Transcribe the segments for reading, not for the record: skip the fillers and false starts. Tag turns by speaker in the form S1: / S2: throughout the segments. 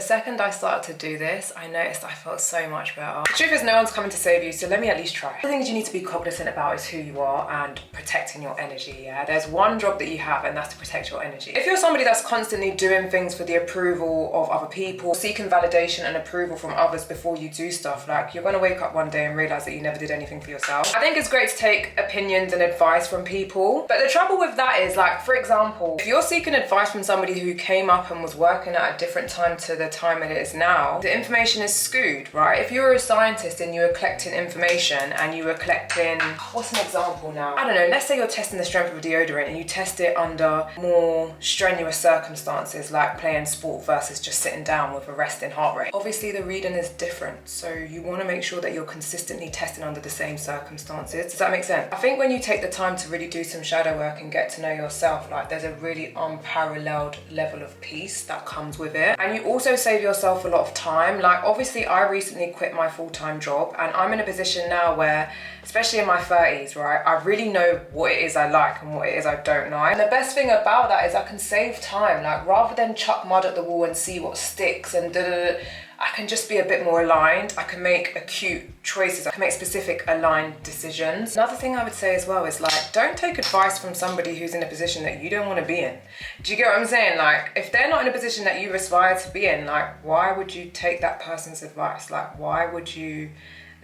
S1: second I started to do this, I noticed I felt so much better. The truth is no one's coming to save you, so let me at least try. The things you need to be cognizant about is who you are and protecting your energy, yeah? There's one job that you have, and that's to protect your energy. If you're somebody that's constantly doing things for the approval of other people, seeking validation and approval from others before you do stuff, like you're gonna wake up one day and realize that you never did anything for yourself. I think it's great to take opinions and advice from people, but the trouble with that is, like, for example, if you're seeking advice from somebody who came up and was working at a different time to the time it is now, the information is skewed, right? If you were a scientist and you were collecting information and you were collecting, what's an example now? I don't know, let's say you're testing the strength of a deodorant and you test it under more strenuous circumstances like playing sport versus just sitting down with a resting heart rate. Obviously the reading is different, so you want to make sure that you're consistently testing under the same circumstances. Does that make sense? I think when you take the time to really do some shadow work and get to know yourself, like there's a really unparalleled level of peace that comes with it. And you also save yourself a lot of time. Like obviously I recently quit my full-time job and I'm in a position now where, especially in my 30s, right, I really know what it is I like and what it is I don't like. And the best thing about that is I can save time. Like rather than chuck mud at the wall and see what sticks and I can just be a bit more aligned. I can make acute choices. I can make specific aligned decisions. Another thing I would say as well is like, don't take advice from somebody who's in a position that you don't want to be in. Do you get what I'm saying? Like if they're not in a position that you aspire to be in, like why would you take that person's advice? Like why would you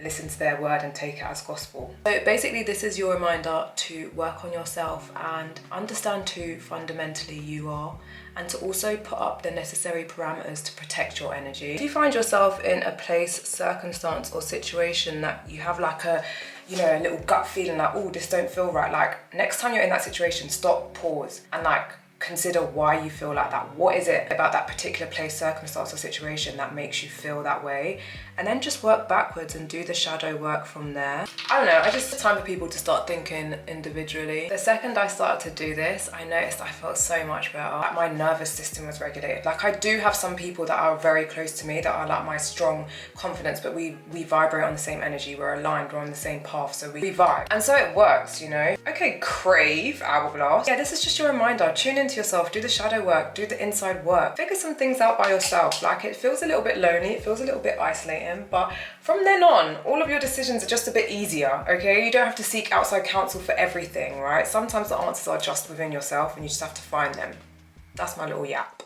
S1: listen to their word and take it as gospel? So basically this is your reminder to work on yourself and understand who fundamentally you are, and to also put up the necessary parameters to protect your energy. If you find yourself in a place, circumstance or situation that you have like a, you know, a little gut feeling like, oh, this don't feel right, like next time you're in that situation, stop, pause and like consider why you feel like that. What is it about that particular place, circumstance or situation that makes you feel that way? And then just work backwards and do the shadow work from there. I don't know, I just it's time for people to start thinking individually. The second I started to do this, I noticed I felt so much better. Like my nervous system was regulated. Like I do have some people that are very close to me that are like my strong confidence, but we vibrate on the same energy, we're aligned, we're on the same path, so we vibe. And so it works, you know? Okay, Crave, Hourglass. Yeah, this is just your reminder. Tune into yourself, do the shadow work, do the inside work. Figure some things out by yourself. Like it feels a little bit lonely, it feels a little bit isolating, but from then on, all of your decisions are just a bit easier, okay? You don't have to seek outside counsel for everything, right? Sometimes the answers are just within yourself and you just have to find them. That's my little yap.